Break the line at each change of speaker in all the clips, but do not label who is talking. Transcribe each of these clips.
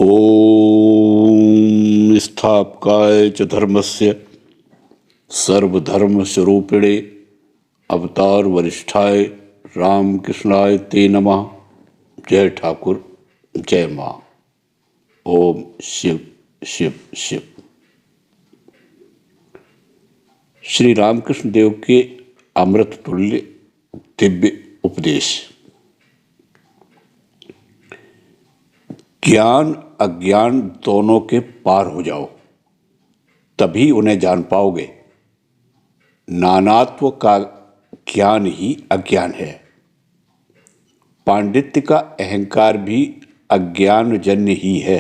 ॐ स्थापकाय च धर्मस्य सर्वधर्मस्वरूपिणे अवतार वरिष्ठाय रामकृष्णाय ते नमः। जय ठाकुर, जय माँ। ओम शिव शिव शिव। श्री रामकृष्ण देव के अमृत तुल्य दिव्य उपदेश। ज्ञान अज्ञान दोनों के पार हो जाओ, तभी उन्हें जान पाओगे। नानात्व का ज्ञान ही अज्ञान है। पांडित्य का अहंकार भी अज्ञानजन्य ही है।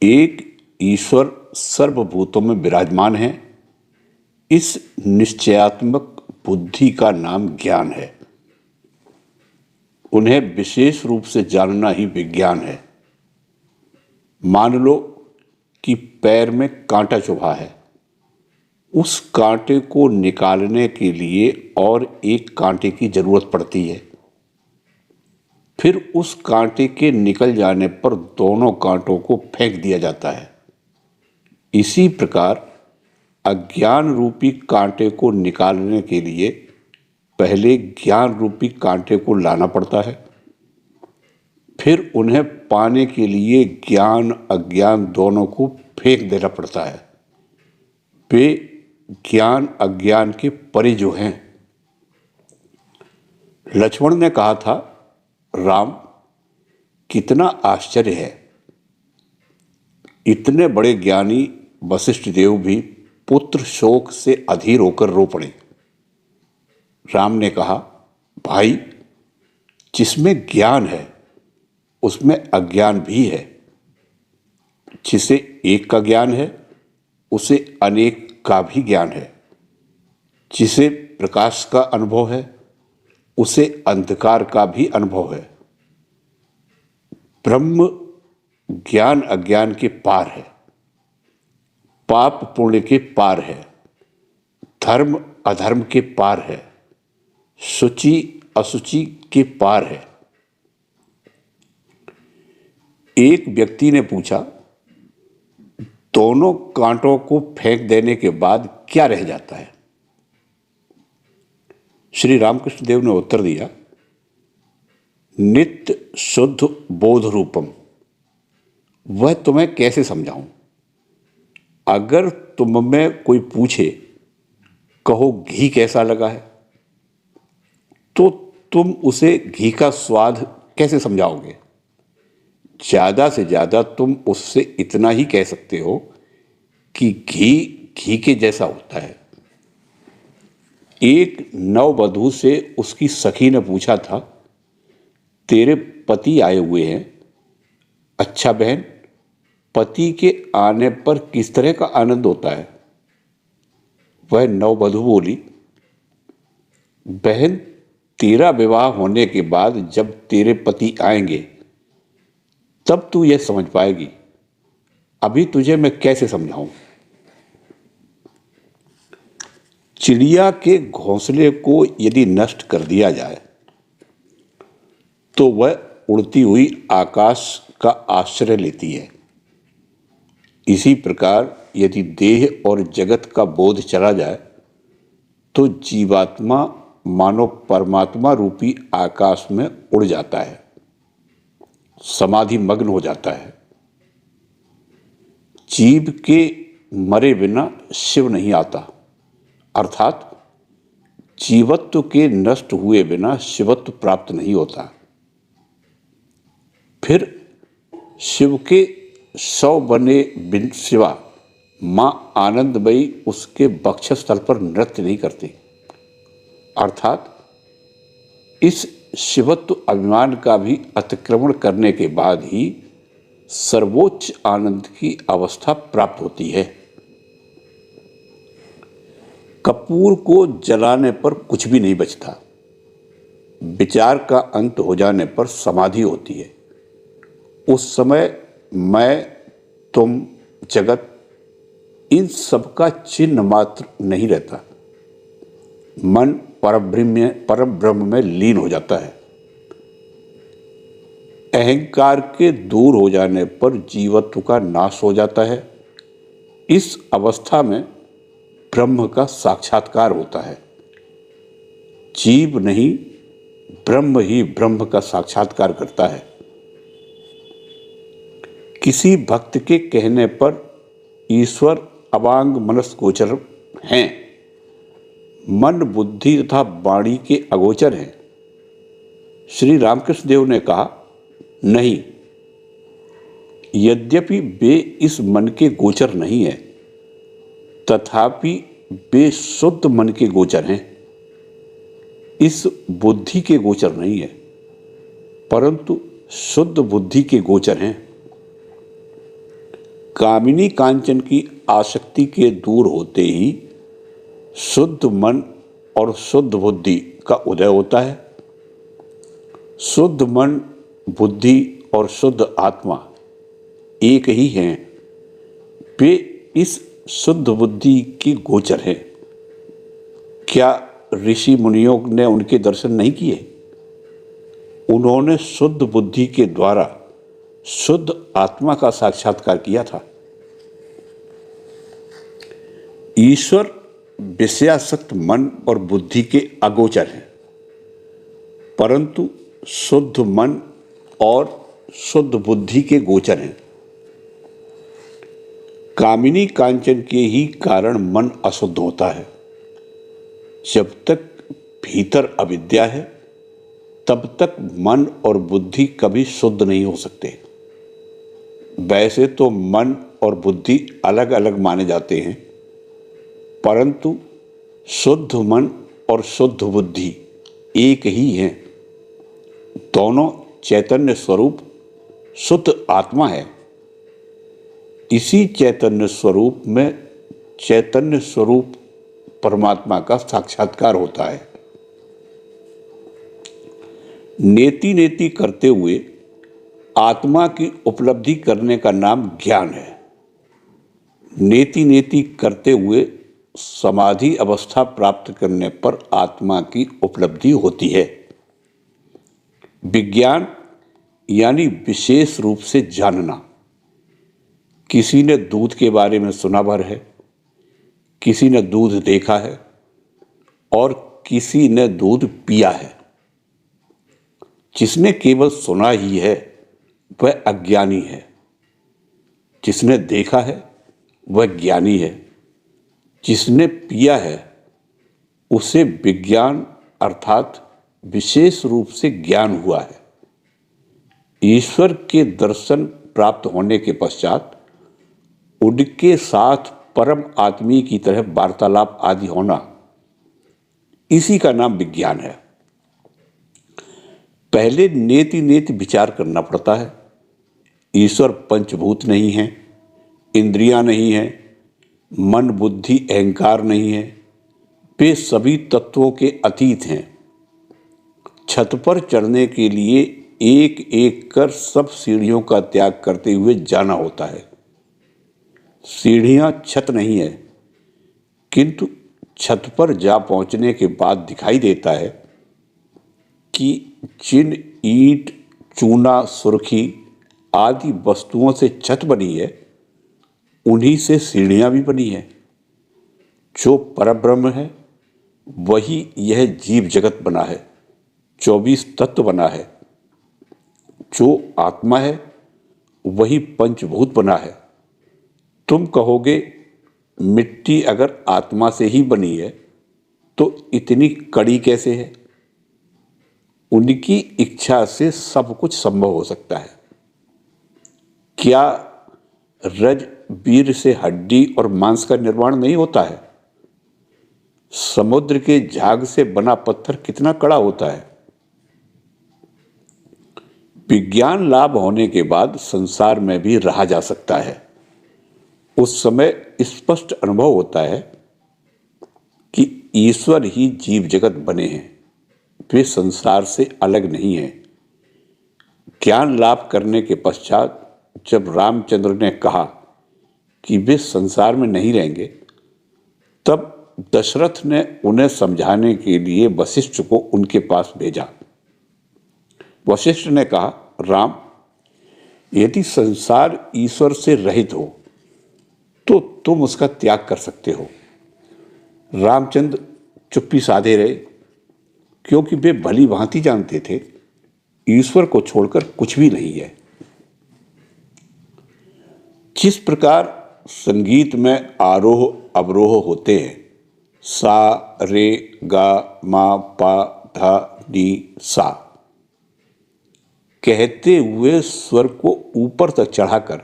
एक ईश्वर सर्वभूतों में विराजमान है, इस निश्चयात्मक बुद्धि का नाम ज्ञान है। उन्हें विशेष रूप से जानना ही विज्ञान है। मान लो कि पैर में कांटा चुभा है। उस कांटे को निकालने के लिए और एक कांटे की जरूरत पड़ती है। फिर उस कांटे के निकल जाने पर दोनों कांटों को फेंक दिया जाता है। इसी प्रकार अज्ञान रूपी कांटे को निकालने के लिए पहले ज्ञान रूपी कांटे को लाना पड़ता है। फिर उन्हें पाने के लिए ज्ञान अज्ञान दोनों को फेंक देना पड़ता है। वे ज्ञान अज्ञान के परे जो हैं। लक्ष्मण ने कहा था, राम कितना आश्चर्य है, इतने बड़े ज्ञानी वशिष्ठ देव भी पुत्र शोक से अधीर होकर रो पड़े। राम ने कहा, भाई जिसमें ज्ञान है उसमें अज्ञान भी है। जिसे एक का ज्ञान है उसे अनेक का भी ज्ञान है। जिसे प्रकाश का अनुभव है उसे अंधकार का भी अनुभव है। ब्रह्म ज्ञान अज्ञान के पार है, पाप पुण्य के पार है, धर्म अधर्म के पार है, शुचि अशुचि के पार है। एक व्यक्ति ने पूछा, दोनों कांटों को फेंक देने के बाद क्या रह जाता है? श्री रामकृष्ण देव ने उत्तर दिया, नित्य शुद्ध बोध रूपम। वह तुम्हें कैसे समझाऊं? अगर तुम में कोई पूछे, कहो घी कैसा लगा है, तो तुम उसे घी का स्वाद कैसे समझाओगे? ज़्यादा से ज़्यादा तुम उससे इतना ही कह सकते हो कि घी घी के जैसा होता है। एक नववधू से उसकी सखी ने पूछा था, तेरे पति आए हुए हैं। अच्छा बहन, पति के आने पर किस तरह का आनंद होता है? वह नववधू बोली, बहन तेरा विवाह होने के बाद जब तेरे पति आएंगे तब तू यह समझ पाएगी। अभी तुझे मैं कैसे समझाऊं? चिड़िया के घोंसले को यदि नष्ट कर दिया जाए तो वह उड़ती हुई आकाश का आश्रय लेती है। इसी प्रकार यदि देह और जगत का बोध चला जाए तो जीवात्मा मानो परमात्मा रूपी आकाश में उड़ जाता है, समाधि मग्न हो जाता है। जीव के मरे बिना शिव नहीं आता, अर्थात जीवत्व के नष्ट हुए बिना शिवत्व प्राप्त नहीं होता। फिर शिव के 100 बने बिन सिवा मां आनंदमयी उसके वक्षस्थल पर नृत्य नहीं करती। अर्थात इस शिवत्व अभिमान का भी अतिक्रमण करने के बाद ही सर्वोच्च आनंद की अवस्था प्राप्त होती है। कपूर को जलाने पर कुछ भी नहीं बचता। विचार का अंत हो जाने पर समाधि होती है। उस समय मैं, तुम, जगत, इन सब का चिन्ह मात्र नहीं रहता। मन परम ब्रह्म में लीन हो जाता है। अहंकार के दूर हो जाने पर जीवत्व का नाश हो जाता है। इस अवस्था में ब्रह्म का साक्षात्कार होता है। जीव नहीं, ब्रह्म ही ब्रह्म का साक्षात्कार करता है। किसी भक्त के कहने पर ईश्वर अवांग मनस गोचर हैं, मन बुद्धि तथा वाणी के अगोचर हैं। श्री रामकृष्ण देव ने कहा, नहीं, यद्यपि वे इस मन के गोचर नहीं है, तथापि वे शुद्ध मन के गोचर हैं। इस बुद्धि के गोचर नहीं है, परंतु शुद्ध बुद्धि के गोचर हैं। कामिनी कांचन की आसक्ति के दूर होते ही शुद्ध मन और शुद्ध बुद्धि का उदय होता है। शुद्ध मन, बुद्धि और शुद्ध आत्मा एक ही हैं। वे इस शुद्ध बुद्धि की गोचर हैं। क्या ऋषि मुनियों ने उनके दर्शन नहीं किए? उन्होंने शुद्ध बुद्धि के द्वारा शुद्ध आत्मा का साक्षात्कार किया था। ईश्वर विषयासक्त मन और बुद्धि के अगोचर हैं, परंतु शुद्ध मन और शुद्ध बुद्धि के गोचर हैं। कामिनी कांचन के ही कारण मन अशुद्ध होता है। जब तक भीतर अविद्या है, तब तक मन और बुद्धि कभी शुद्ध नहीं हो सकते। वैसे तो मन और बुद्धि अलग अलग माने जाते हैं, परंतु शुद्ध मन और शुद्ध बुद्धि एक ही हैं। दोनों चैतन्य स्वरूप शुद्ध आत्मा है। इसी चैतन्य स्वरूप में चैतन्य स्वरूप परमात्मा का साक्षात्कार होता है। नेति नेति करते हुए आत्मा की उपलब्धि करने का नाम ज्ञान है। नेति नेति करते हुए समाधि अवस्था प्राप्त करने पर आत्मा की उपलब्धि होती है। विज्ञान यानी विशेष रूप से जानना। किसी ने दूध के बारे में सुना भर है, किसी ने दूध देखा है और किसी ने दूध पिया है। जिसने केवल सुना ही है वह अज्ञानी है, जिसने देखा है वह ज्ञानी है, जिसने पिया है उसे विज्ञान अर्थात विशेष रूप से ज्ञान हुआ है। ईश्वर के दर्शन प्राप्त होने के पश्चात उनके साथ परम आत्मी की तरह वार्तालाप आदि होना, इसी का नाम विज्ञान है। पहले नेति नेति विचार करना पड़ता है। ईश्वर पंचभूत नहीं है, इंद्रियां नहीं है, मन बुद्धि अहंकार नहीं है, वे सभी तत्वों के अतीत हैं। छत पर चढ़ने के लिए एक एक कर सब सीढ़ियों का त्याग करते हुए जाना होता है। सीढ़ियां छत नहीं है, किंतु छत पर जा पहुंचने के बाद दिखाई देता है कि जिन ईंट, चूना, सुर्खी आदि वस्तुओं से छत बनी है, उन्हीं से सीढ़ियां भी बनी है। जो परब्रह्म है वही यह जीव जगत बना है, 24 तत्व बना है। जो आत्मा है वही पंचभूत बना है। तुम कहोगे मिट्टी अगर आत्मा से ही बनी है तो इतनी कड़ी कैसे है? उनकी इच्छा से सब कुछ संभव हो सकता है। क्या रज वीर से हड्डी और मांस का निर्माण नहीं होता है? समुद्र के झाग से बना पत्थर कितना कड़ा होता है? विज्ञान लाभ होने के बाद संसार में भी रहा जा सकता है। उस समय स्पष्ट अनुभव होता है कि ईश्वर ही जीव जगत बने हैं, वे संसार से अलग नहीं हैं। ज्ञान लाभ करने के पश्चात जब रामचंद्र ने कहा कि वे संसार में नहीं रहेंगे, तब दशरथ ने उन्हें समझाने के लिए वशिष्ठ को उनके पास भेजा। वशिष्ठ ने कहा, राम, यदि संसार ईश्वर से रहित हो तो तुम उसका त्याग कर सकते हो। रामचंद्र चुप्पी साधे रहे, क्योंकि वे भली भांति जानते थे ईश्वर को छोड़कर कुछ भी नहीं है। जिस प्रकार संगीत में आरोह अवरोह होते हैं, सा रे गा मा पा धा नी सा, कहते हुए स्वर को ऊपर तक चढ़ाकर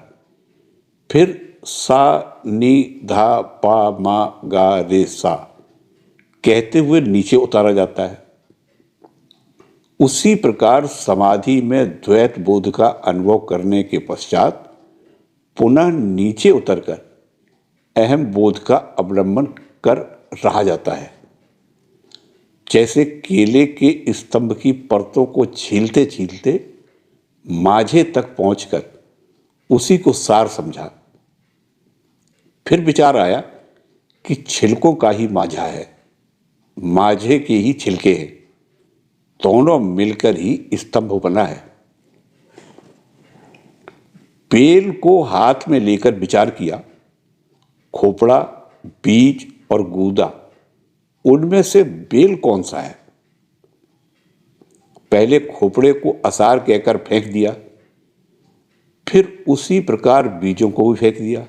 फिर सा नी धा पा मा गा रे सा कहते हुए नीचे उतारा जाता है, उसी प्रकार समाधि में द्वैत बोध का अनुभव करने के पश्चात पुनः नीचे उतरकर अहम बोध का अवलंबन कर रहा जाता है। जैसे केले के स्तंभ की परतों को छीलते छीलते माझे तक पहुंचकर उसी को सार समझा। फिर विचार आया कि छिलकों का ही माझा है, माझे के ही छिलके हैं, दोनों मिलकर ही स्तंभ बना है। बेल को हाथ में लेकर विचार किया, खोपड़ा, बीज और गूदा, उनमें से बेल कौन सा है? पहले खोपड़े को असार कहकर फेंक दिया, फिर उसी प्रकार बीजों को भी फेंक दिया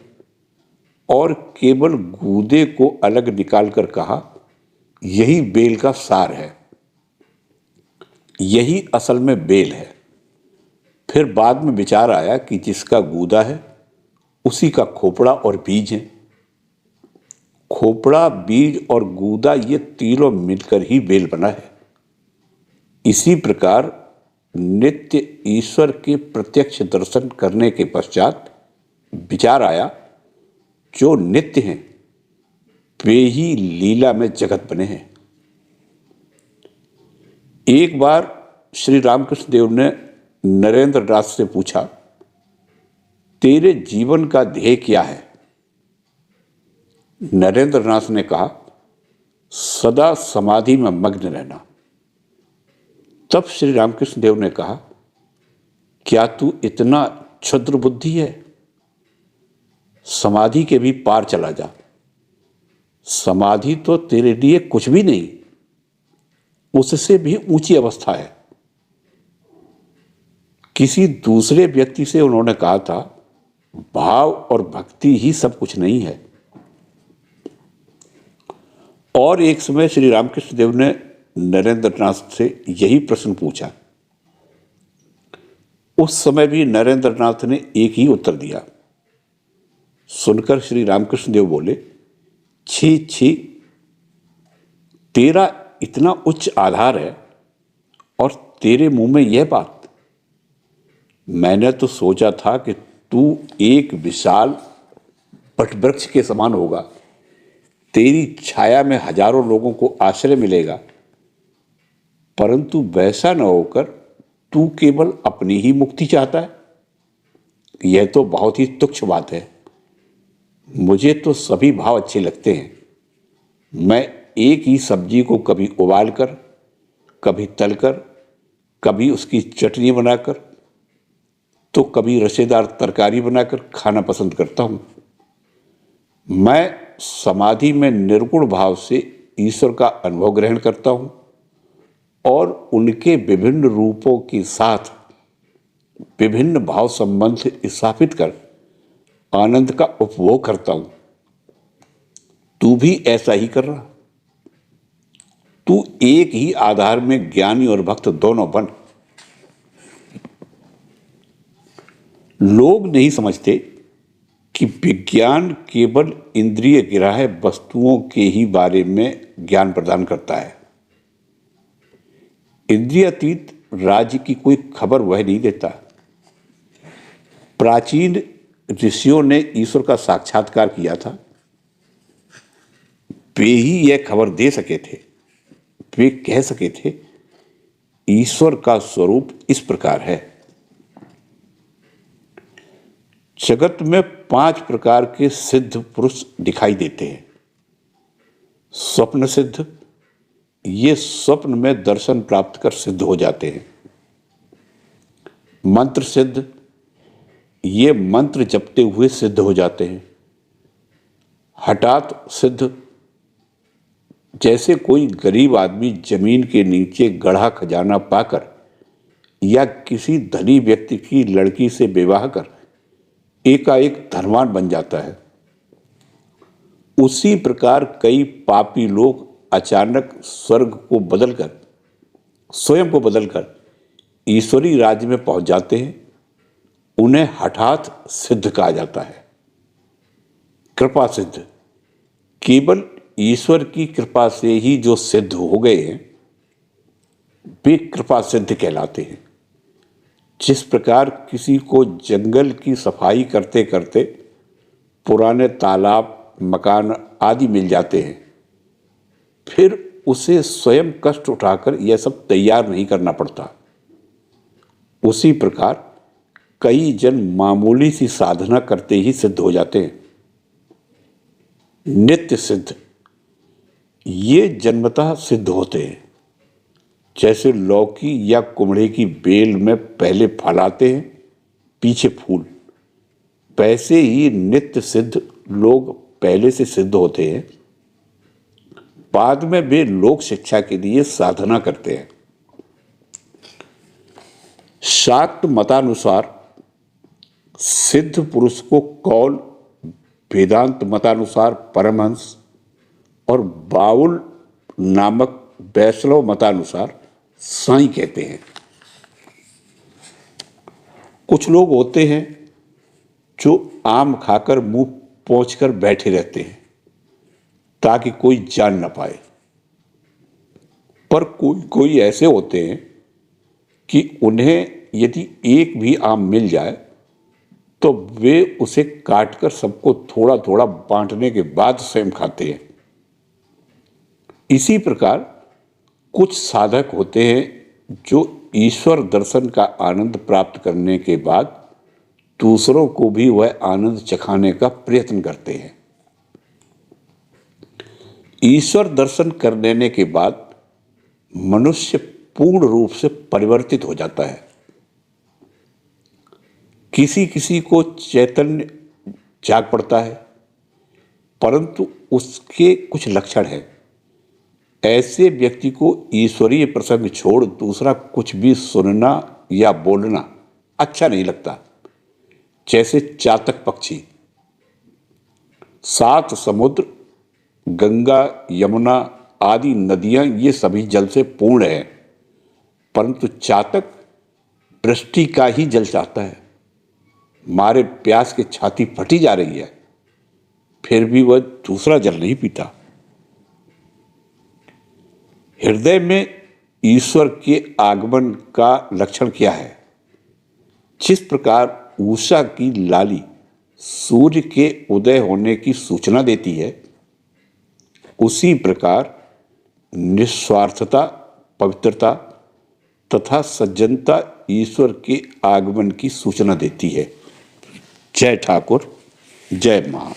और केवल गूदे को अलग निकालकर कहा, यही बेल का सार है, यही असल में बेल है। फिर बाद में विचार आया कि जिसका गूदा है उसी का खोपड़ा और बीज है। खोपड़ा, बीज और गूदा ये तीनों मिलकर ही बेल बना है। इसी प्रकार नित्य ईश्वर के प्रत्यक्ष दर्शन करने के पश्चात विचार आया, जो नित्य हैं वे ही लीला में जगत बने हैं। एक बार श्री रामकृष्ण देव ने नरेंद्र नाथ से पूछा, तेरे जीवन का ध्येय क्या है? नरेंद्र नाथ ने कहा, सदा समाधि में मग्न रहना। तब श्री रामकृष्ण देव ने कहा, क्या तू इतना क्षुद्र बुद्धि है? समाधि के भी पार चला जा। समाधि तो तेरे लिए कुछ भी नहीं, उससे भी ऊंची अवस्था है। किसी दूसरे व्यक्ति से उन्होंने कहा था, भाव और भक्ति ही सब कुछ नहीं है। और एक समय श्री रामकृष्ण देव ने नरेंद्र नाथ से यही प्रश्न पूछा। उस समय भी नरेंद्र नाथ ने एक ही उत्तर दिया। सुनकर श्री रामकृष्ण देव बोले, छी छी, तेरा इतना उच्च आधार है और तेरे मुंह में यह बात। मैंने तो सोचा था कि तू एक विशाल वटवृक्ष के समान होगा, तेरी छाया में हजारों लोगों को आश्रय मिलेगा, परंतु वैसा न होकर तू केवल अपनी ही मुक्ति चाहता है। यह तो बहुत ही तुच्छ बात है। मुझे तो सभी भाव अच्छे लगते हैं। मैं एक ही सब्जी को कभी उबालकर, कभी तलकर, कभी उसकी चटनी बनाकर, तो कभी रसेदार तरकारी बनाकर खाना पसंद करता हूँ। मैं समाधि में निर्गुण भाव से ईश्वर का अनुभव ग्रहण करता हूँ और उनके विभिन्न रूपों के साथ विभिन्न भाव संबंध स्थापित कर आनंद का उपभोग करता हूँ। तू भी ऐसा ही कर रहा। तू एक ही आधार में ज्ञानी और भक्त दोनों बन। लोग नहीं समझते कि विज्ञान केवल इंद्रिय ग्राह्य वस्तुओं के ही बारे में ज्ञान प्रदान करता है। इंद्रियातीत राज्य की कोई खबर वह नहीं देता। प्राचीन ऋषियों ने ईश्वर का साक्षात्कार किया था, वे ही यह खबर दे सके थे। वे कह सके थे, ईश्वर का स्वरूप इस प्रकार है। जगत में 5 प्रकार के सिद्ध पुरुष दिखाई देते हैं। स्वप्न सिद्ध, ये स्वप्न में दर्शन प्राप्त कर सिद्ध हो जाते हैं। मंत्र सिद्ध, ये मंत्र जपते हुए सिद्ध हो जाते हैं। हठात सिद्ध, जैसे कोई गरीब आदमी जमीन के नीचे गढ़ा खजाना पाकर या किसी धनी व्यक्ति की लड़की से विवाह कर एकाएक धनवान बन जाता है, उसी प्रकार कई पापी लोग अचानक स्वयं को बदलकर ईश्वरी राज्य में पहुंच जाते हैं। उन्हें हठात सिद्ध कहा जाता है। कृपा सिद्ध, केवल ईश्वर की कृपा से ही जो सिद्ध हो गए हैं वे कृपा सिद्ध कहलाते हैं। जिस प्रकार किसी को जंगल की सफाई करते करते पुराने तालाब, मकान आदि मिल जाते हैं, फिर उसे स्वयं कष्ट उठाकर यह सब तैयार नहीं करना पड़ता, उसी प्रकार कई जन मामूली सी साधना करते ही सिद्ध हो जाते हैं। नित्य सिद्ध, ये जन्मतः सिद्ध होते हैं। जैसे लौकी या कुमड़े की बेल में पहले फल आते हैं, पीछे फूल, वैसे ही नित्य सिद्ध लोग पहले से सिद्ध होते हैं, बाद में वे लोक शिक्षा के लिए साधना करते हैं। शाक्त मतानुसार सिद्ध पुरुष को कौल, वेदांत मतानुसार परमहंस और बाउल नामक वैष्णव मतानुसार साईं कहते हैं। कुछ लोग होते हैं जो आम खाकर मुंह पोंछकर बैठे रहते हैं ताकि कोई जान न पाए, पर कोई ऐसे होते हैं कि उन्हें यदि एक भी आम मिल जाए तो वे उसे काटकर सबको थोड़ा थोड़ा बांटने के बाद स्वयं खाते हैं। इसी प्रकार कुछ साधक होते हैं जो ईश्वर दर्शन का आनंद प्राप्त करने के बाद दूसरों को भी वह आनंद चखाने का प्रयत्न करते हैं। ईश्वर दर्शन कर लेने के बाद मनुष्य पूर्ण रूप से परिवर्तित हो जाता है। किसी किसी को चैतन्य जाग पड़ता है, परंतु उसके कुछ लक्षण हैं। ऐसे व्यक्ति को ईश्वरीय प्रसंग छोड़ दूसरा कुछ भी सुनना या बोलना अच्छा नहीं लगता। जैसे चातक पक्षी, 7 समुद्र, गंगा, यमुना आदि नदियां ये सभी जल से पूर्ण है, परंतु चातक वृष्टि का ही जल चाहता है। मारे प्यास की छाती फटी जा रही है, फिर भी वह दूसरा जल नहीं पीता। हृदय में ईश्वर के आगमन का लक्षण क्या है? जिस प्रकार उषा की लाली सूर्य के उदय होने की सूचना देती है, उसी प्रकार निस्वार्थता, पवित्रता तथा सज्जनता ईश्वर के आगमन की सूचना देती है। जय ठाकुर, जय मां।